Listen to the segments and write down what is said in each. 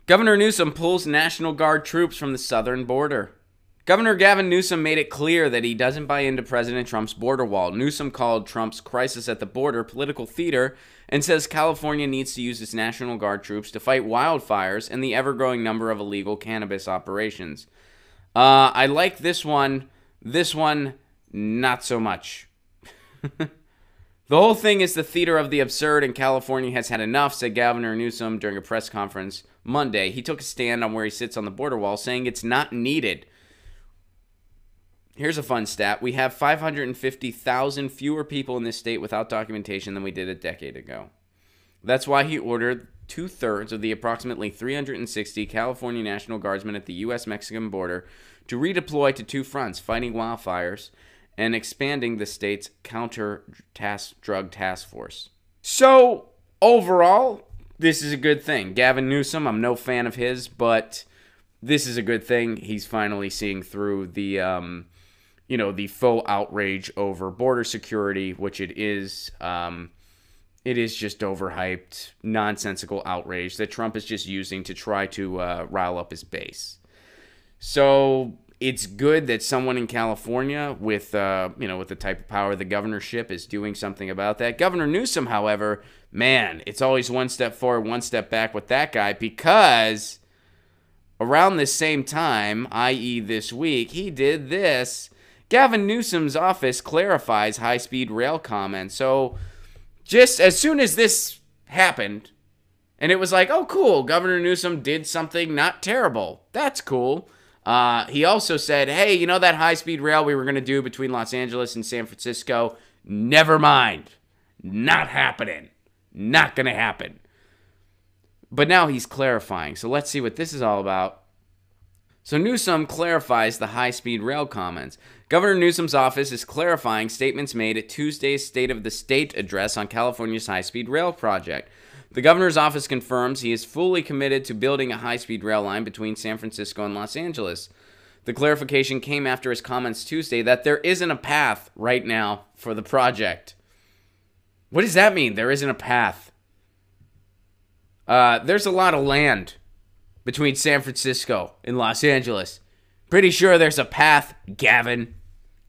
Governor Newsom pulls National Guard troops from the southern border. Governor Gavin Newsom made it clear that he doesn't buy into President Trump's border wall. Newsom called Trump's crisis at the border political theater and says California needs to use its National Guard troops to fight wildfires and the ever-growing number of illegal cannabis operations. I like this one. This one, not so much. The whole thing is the theater of the absurd, and California has had enough, said Governor Newsom during a press conference Monday. He took a stand on where he sits on the border wall, saying it's not needed. Here's a fun stat. We have 550,000 fewer people in this state without documentation than we did a decade ago. That's why he ordered 2/3 of the approximately 360 California National Guardsmen at the U.S.-Mexican border to redeploy to two fronts, fighting wildfires and expanding the state's counter-drug task force. So, overall, this is a good thing. Gavin Newsom, I'm no fan of his, but this is a good thing. He's finally seeing through the, the faux outrage over border security, which it is. It is just overhyped, nonsensical outrage that Trump is just using to try to rile up his base. So it's good that someone in California with the type of power the governorship is doing something about that. Governor Newsom, however, man, it's always one step forward, one step back with that guy, because around the same time, i.e. this week, he did this. Gavin Newsom's office clarifies high-speed rail comments. So just as soon as this happened, and it was like, oh, cool, Governor Newsom did something not terrible. That's cool. He also said, hey, you know that high-speed rail we were going to do between Los Angeles and San Francisco? Never mind. Not happening. Not going to happen. But now he's clarifying. So let's see what this is all about. So Newsom clarifies the high-speed rail comments. Governor Newsom's office is clarifying statements made at Tuesday's State of the State address on California's high-speed rail project. The governor's office confirms he is fully committed to building a high-speed rail line between San Francisco and Los Angeles. The clarification came after his comments Tuesday that there isn't a path right now for the project. What does that mean, there isn't a path? There's a lot of land between San Francisco and Los Angeles. Pretty sure there's a path, Gavin.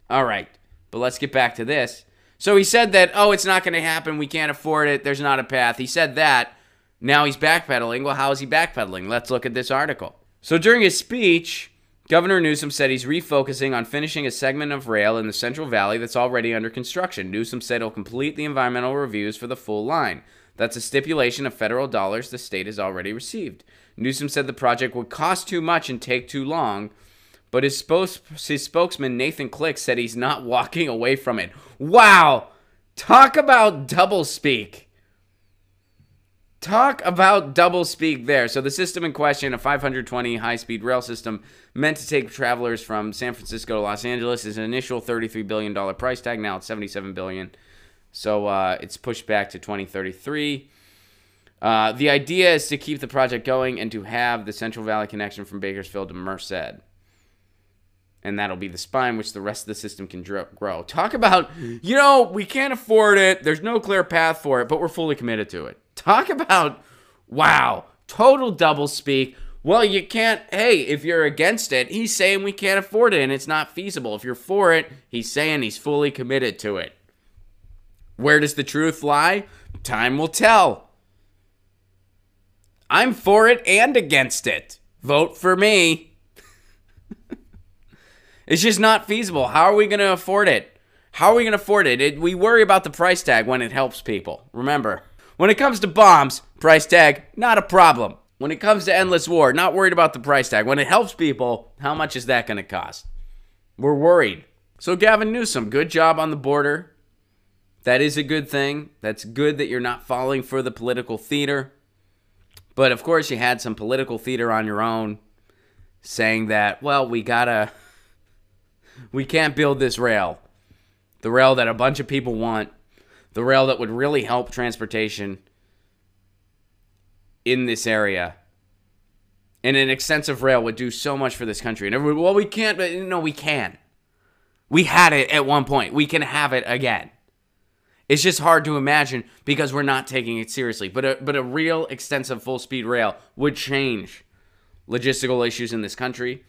All right, but let's get back to this. So he said that, oh, it's not going to happen. We can't afford it. There's not a path. He said that. Now he's backpedaling. Well, how is he backpedaling? Let's look at this article. So during his speech, Governor Newsom said he's refocusing on finishing a segment of rail in the Central Valley that's already under construction. Newsom said he'll complete the environmental reviews for the full line. That's a stipulation of federal dollars the state has already received. Newsom said the project would cost too much and take too long, but his spokesman, Nathan Click, said he's not walking away from it. Wow! Talk about doublespeak. Talk about doublespeak there. So the system in question, a 520 high-speed rail system meant to take travelers from San Francisco to Los Angeles, is an initial $33 billion price tag. Now it's $77 billion. So it's pushed back to 2033. The idea is to keep the project going and to have the Central Valley connection from Bakersfield to Merced. And that'll be the spine which the rest of the system can grow. Talk about, we can't afford it. There's no clear path for it, but we're fully committed to it. Talk about, wow, total doublespeak. Well, you can't, hey, if you're against it, he's saying we can't afford it and it's not feasible. If you're for it, he's saying he's fully committed to it. Where does the truth lie? Time will tell. I'm for it and against it. Vote for me. It's just not feasible. How are we going to afford it? How are we going to afford it? We worry about the price tag when it helps people. Remember, when it comes to bombs, price tag, not a problem. When it comes to endless war, not worried about the price tag. When it helps people, how much is that going to cost? We're worried. So Gavin Newsom, good job on the border. That is a good thing. That's good that you're not falling for the political theater. But of course, you had some political theater on your own saying that, well, we can't build this rail. The rail that a bunch of people want. The rail that would really help transportation in this area. And an extensive rail would do so much for this country. And everyone, well, we can't. No, we can. We had it at one point. We can have it again. It's just hard to imagine because we're not taking it seriously. But a real extensive full-speed rail would change logistical issues in this country.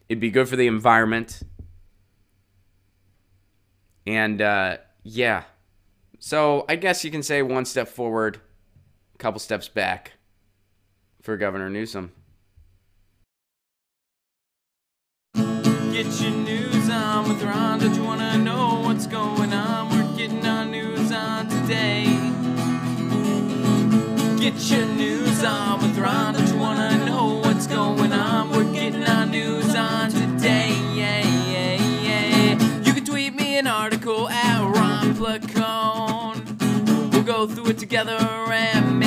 It'd be good for the environment. And, yeah. So I guess you can say one step forward, a couple steps back for Governor Newsom. Get your news on with Ron. Don't you want to know what's going on? We're getting our news on today. Get your news on with Ron. Don't you want to know what's going on? We're getting our news on today. Yeah, yeah, yeah. You can tweet me an article at Ron Placone. We'll go through it together and